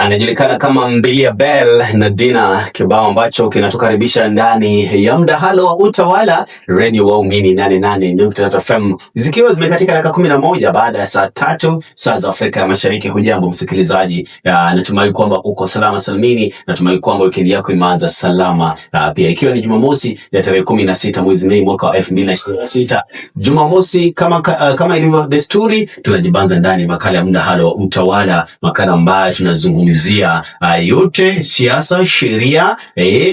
anajulikana kama Mbilia Bel na Dina, kibao ambacho kinatukaribisha ndani ya mdahalo wa utawala Radio Waumini 88.3 FM, zikiwa zimekatika dakika 11 baada ya saa 3 saa za Afrika ya Mashariki. Hujambo msikilizaji, natumai kwamba uko salama salmini, natumai kwamba weekend yako imeanza salama. Pia ikiwa ni Jumamosi ya tarehe 16 mwezi Mei mwaka wa 2026, Jumamosi kama ilivyo desturi, tunajibanza ndani makala ya mdahalo wa utawala, makala ambayo tunazungumzia yote siasa, sheria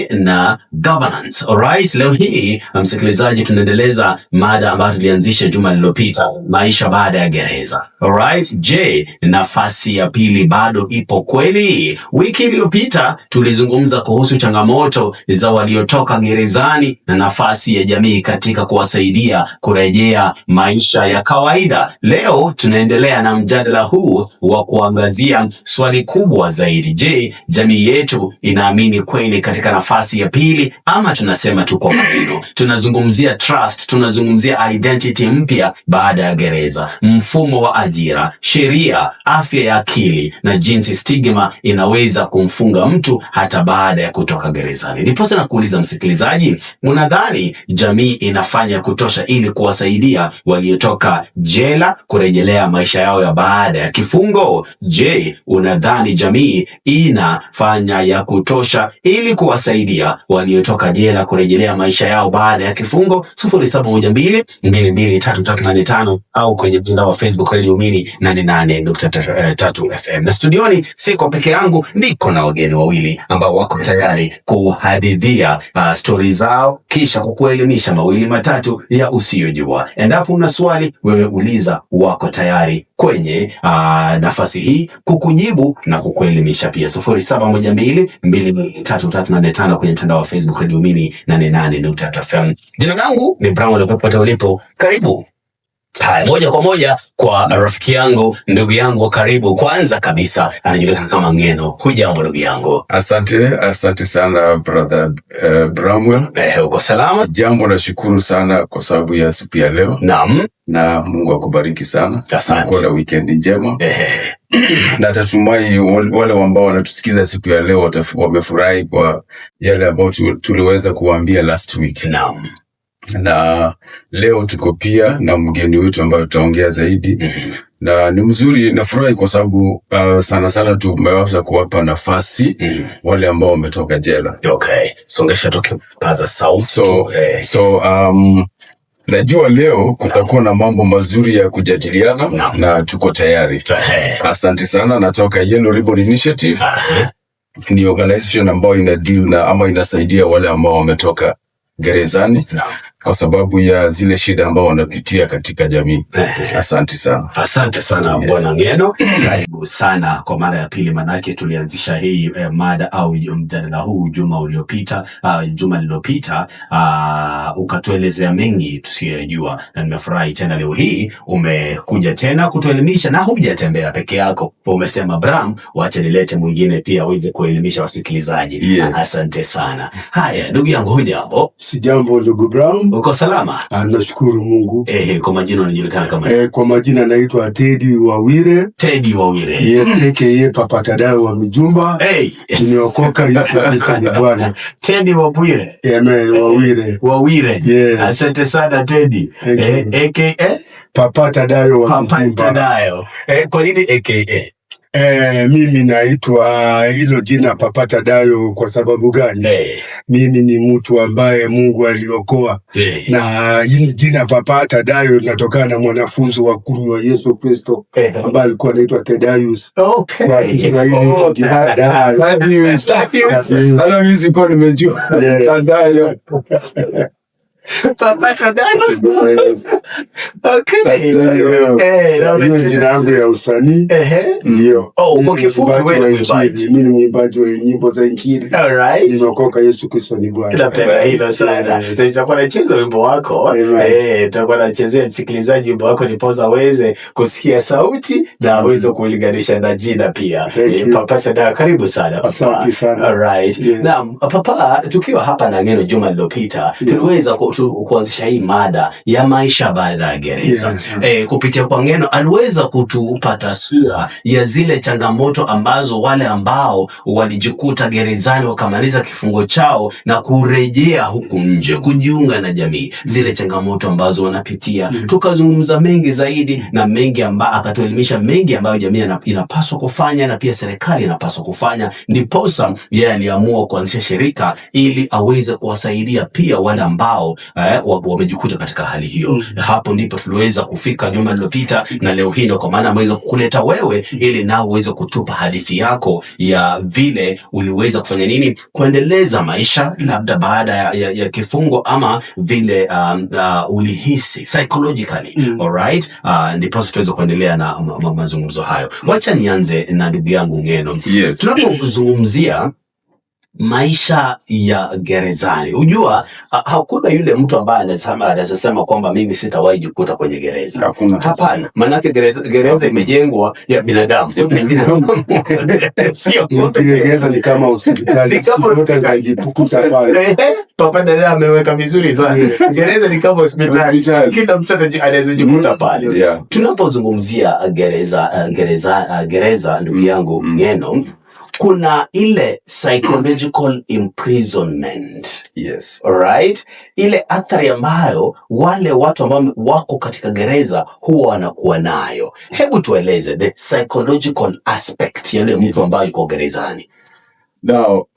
na governance. Alright, leo hii msikilizaji, tunaendeleza mada ambayo tulianzisha juma lililopita, maisha baada ya gereza. Alright, je, nafasi ya pili bado ipo kweli? Wiki iliyopita tulizungumza kuhusu changamoto za waliotoka gerezani na nafasi ya jamii katika kuwasaidia kurejea maisha ya kawaida. Leo tunaendelea na mjadala huu wa kuangazia swali kubwa zaidi. Je, jamii yetu inaamini kweli katika nafasi ya pili ama tunasema tuko maneno? Tunazungumzia trust, tunazungumzia identity mpya baada ya gereza, mfumo wa ajira, sheria, afya ya akili na jinsi stigma inaweza kumfunga mtu hata baada ya kutoka gerezani. Ndiposa na kuuliza msikilizaji, unadhani jamii inafanya kutosha ili kuwasaidia waliotoka jela kurejelea maisha yao ya baada ya kifungo? Je, unadhani jamii inafanya ya kutosha ili kuwasaidia waliotoka jela kurejelea maisha yao baada ya kifungo? 0712223385 au kwenye mtandao wa Facebook Radio Waumini 88.3 FM. Na studioni siko peke yangu, niko na wageni wawili ambao wako tayari kuhadithia stori zao kisha kukuelimisha mawili matatu ya usiyojua. Endapo una swali, wewe uliza, wako tayari kwenye nafasi hii kukujibu na kukuelimisha pia. 0712223385 kwenye mtandao wa Facebook Radio Waumini 88.3 FM. Jina langu ni Brown, popote ulipo, karibu. Haya, moja kwa moja kwa rafiki yangu, ndugu yangu karibu. Kwanza kabisa anajulikana kama Ngeno. Hujambo ndugu yangu? Asante sana brother Bramwell. Uko salama? Jambo, nashukuru sana kwa sababu ya siku ya leo. Naam. Na Mungu akubariki sana. Asante. Kwa weekend njema. Na tatumai wale ambao wanatusikiza siku ya leo wamefurahi kwa yale ambayo tuliweza kuambia last week. Naam. Na leo tuko pia na mgeni wetu ambaye tutaongea zaidi. Na ni mzuri, nafurahi kwa sababu sana sana tumeweza kuwapa nafasi wale ambao wametoka jela. Okay. Songesha toke paza sauti. Najua leo kutakuwa na mambo mazuri ya kujadiliana na tuko tayari. Asante sana. Natoka Yellow Ribbon Initiative. Ni organization ambayo inadeal na ama inasaidia wale ambao wametoka gerezani kwa sababu ya zile shida ambao wanapitia katika jamii. Asante sana. Asante sana bwana Ngeno. Karibu sana kwa mara ya pili, manake tulianzisha hii mada au mjadala huu juma lililopita, ukatuelezea mengi tusiyojua, na nimefurahi tena leo hii umekuja tena kutuelimisha, na hujatembea peke yako. Umesema Bram, wacha nilete mwingine pia aweze kuelimisha wasikilizaji. Yes. Asante sana. Haya ndugu yangu, hujambo? Sijambo ndugu Bram. Uko salama? Nashukuru Mungu. Kwa majina unajulikana kama? Kwa majina naitwa Teddy Wawire. Teddy Wawire. Yes, aka Papa Tadayo wa Mijumba. Nimeokoka, Yesu Kristo ni Bwana. Teddy Wawire. Amen, Wawire. Wawire. Yes. Asante sana Teddy. Aka Papa Tadayo wa Mijumba. Papa Tadayo. Kwa nini aka? Mimi naitwa hilo jina Papa Tadayo kwa sababu gani? Mimi ni mtu ambaye Mungu aliokoa. Na hili jina Papa Tadayo linatokana na mwanafunzi wa 10 wa Yesu Kristo ambaye alikuwa anaitwa Thaddeus. Okay. Kwa Kiswahili Halo, hizi kwa nimejua. Tadayo. Papa Tadayo. Okay. Hiyo jina yangu ya usanii. Ndio. Kwa kifupi wewe ni mwimbaji. Mimi ni mwimbaji wa nyimbo za Injili. Alright. Nimeokoka, Yesu Kristo ni Bwana. Napenda hilo sana. Nitakuwa nacheza wimbo wako. Nitakuwa nachezea msikilizaji wimbo wako nipoza aweze kusikia sauti na aweze kulinganisha na jina pia. Papa Tadayo, karibu sana Papa. Asante sana. Alright. Naam, Papa, tukiwa hapa na Ngeno juma lililopita, tuliweza kuanzisha hii mada ya maisha baada ya gereza. Kupitia kwa Ng'eno aliweza kutupa taswira ya zile changamoto ambazo wale ambao walijikuta gerezani wakamaliza kifungo chao na kurejea huku nje kujiunga na jamii, zile changamoto ambazo wanapitia. Tukazungumza mengi zaidi na mengi akatuelimisha mengi ambayo jamii inapaswa kufanya na pia serikali inapaswa kufanya. Ndiposa yeye aliamua kuanzisha shirika ili aweze kuwasaidia pia wale ambao wamejikuta katika hali hiyo. Hapo ndipo tuliweza kufika juma lililopita, na leo hii ndio kwa maana ameweza kukuleta wewe ili nao uweze kutupa hadithi yako ya vile uliweza kufanya nini kuendeleza maisha labda baada ya kifungo, ama vile ulihisi psychologically. Alright, ndipo tuweze kuendelea na mazungumzo hayo. Wacha nianze na ndugu yangu Ng'eno. Yes. Tunapozungumzia maisha ya gerezani, unajua hakuna yule mtu ambaye anasema kwamba mimi sitawahi jikuta kwenye gereza. Hapana, manake gereza imejengwa ya binadamu. Sio gereza ni kama hospitali. Papa Dada ameweka vizuri sana. Gereza ni kama hospitali. Kila mtu anaweza jikuta pale. Tunapozungumzia gereza ndugu yangu Ng'eno, kuna ile psychological imprisonment. Yes. Alright? Ile athari ambayo wale watu ambao wako katika gereza huwa wanakuwa nayo. Hebu tueleze the psychological aspect ya yule mtu ambaye yuko gerezani. Now,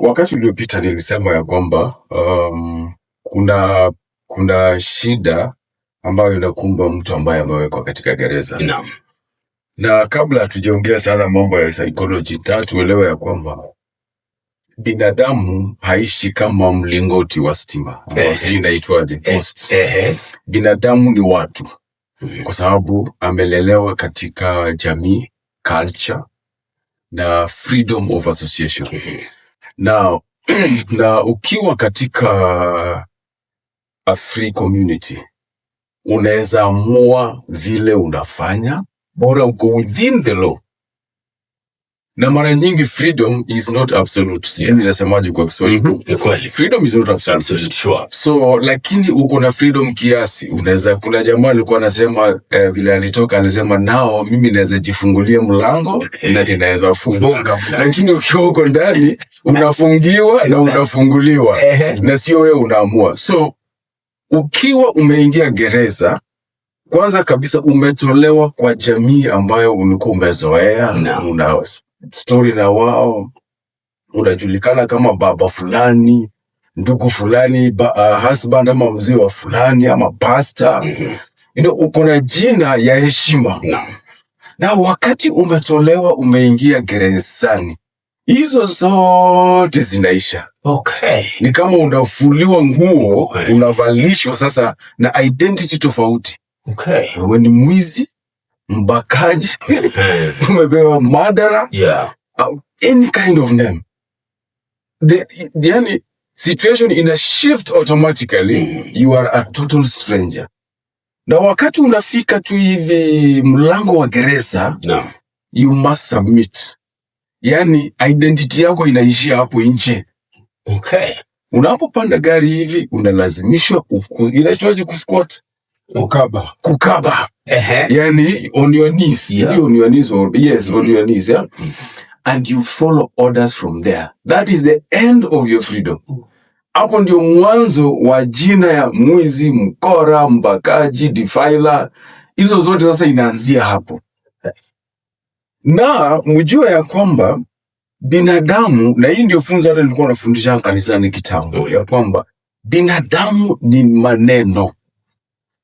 wakati uliopita nilisema ya kwamba kuna shida ambayo inakumba mtu ambaye amewekwa katika gereza. Naam. Na kabla hatujaongea sana mambo ya psychology, tuelewe ya kwamba binadamu haishi kama mlingoti wa stima. Sijui inaitwaje, post. Binadamu ni watu. Kwa sababu amelelewa katika jamii, culture na freedom of association. Na ukiwa katika a free community, unaweza amua vile unafanya, bora uko within the law. Na mara nyingi freedom is not absolute. Sijui ninasemaje kwa Kiswahili. Freedom is not absolute. Sure. So lakini uko na freedom kiasi. Unaweza, kuna jamaa alikuwa anasema vile alitoka anasema nao mimi naweza jifungulia mlango na ninaweza funga. Lakini ukiwa uko ndani unafungiwa na unafunguliwa. Na sio wewe unaamua. So ukiwa umeingia gereza, kwanza kabisa umetolewa kwa jamii ambayo ulikuwa umezoea. Una story na wao, unajulikana kama baba fulani, ndugu fulani, husband ama mzee wa fulani ama pastor. Uko na jina ya heshima. Na wakati umetolewa umeingia gerezani, hizo zote zinaisha. Ni kama unafuliwa nguo, unavalishwa sasa na identity tofauti. Wewe ni mwizi, mbakaji, umepewa madara, any kind of name. The situation in a shift automatically, you are a total stranger. Na wakati unafika tu hivi mlango wa gereza, you must submit. Yani identity yako inaishia hapo nje. Unapopanda gari hivi, unalazimishwa inaitwaje kusquat? Kukaba. Yani on your knees. On your knees. Yes, on your knees. Yeah? And you follow orders from there. That is the end of your freedom. Hapo ndio mwanzo wa jina ya mwizi, mkora, mbakaji, defiler. Hizo zote sasa inaanzia hapo. Na mjue ya kwamba binadamu, na hii ndio funzo hata nilikuwa nafundisha kanisani kitambo, ya kwamba binadamu ni maneno.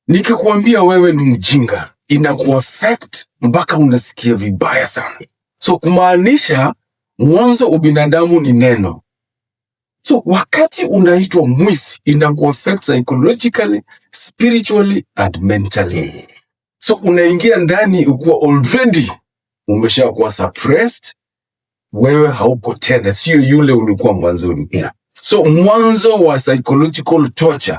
Nikikwambia wewe ni mjinga, inakuaffect mpaka unasikia vibaya sana. So kumaanisha mwanzo ubinadamu ni neno. So wakati unaitwa mwizi, inakuaffect psychologically, spiritually and mentally. So unaingia ndani ukiwa already umeshakuwa suppressed, wewe hauko tena, sio yule ulikuwa mwanzoni. So mwanzo wa psychological torture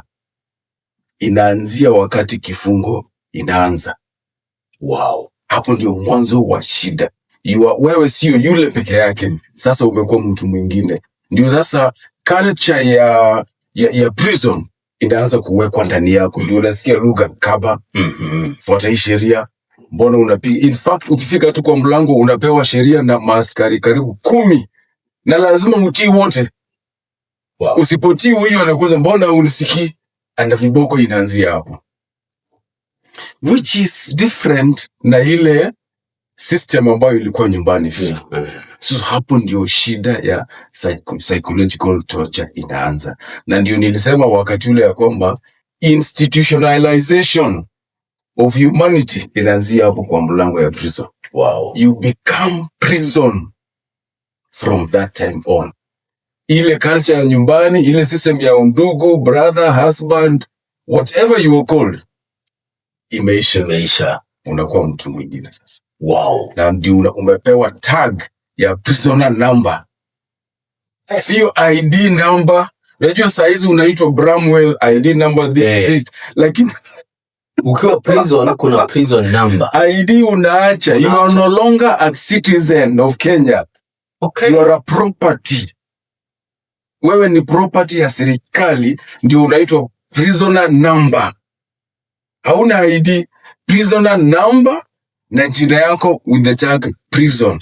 inaanzia wakati kifungo inaanza. Hapo ndio mwanzo wa shida. Wewe sio yule peke yake, sasa umekuwa mtu mwingine. Ndio sasa culture ya prison inaanza kuwekwa ndani yako. Ndio unasikia lugha kaba, fuata hii sheria, mbona unapiga. In fact, ukifika tu kwa mlango unapewa sheria na maaskari karibu 10 na lazima utii wote. Wow. Usipotii huyo anakuza mbona unisikii, na viboko inaanzia hapo, which is different na ile system ambayo ilikuwa nyumbani vile. So hapo ndio shida ya psychological torture inaanza, na ndio nilisema wakati ule ya kwamba institutionalization of humanity inaanzia hapo kwa mlango ya prison. Wow. You become prison from that time on. Ile culture ya nyumbani, ile system ya undugu, brother, husband, whatever you are called, imeisha. Unakuwa mtu mwingine sasa. Wow. Na ndio umepewa tag ya prisoner number. Sio ID number. Unajua saizi unaitwa Bramwell, ID number this. Lakini ukiwa prison kuna prison number. ID unaacha. You are no longer a citizen of Kenya. Okay. You are a property. Wewe ni property ya serikali, ndio unaitwa prisoner number. Hauna ID, prisoner number na jina yako with the tag prison.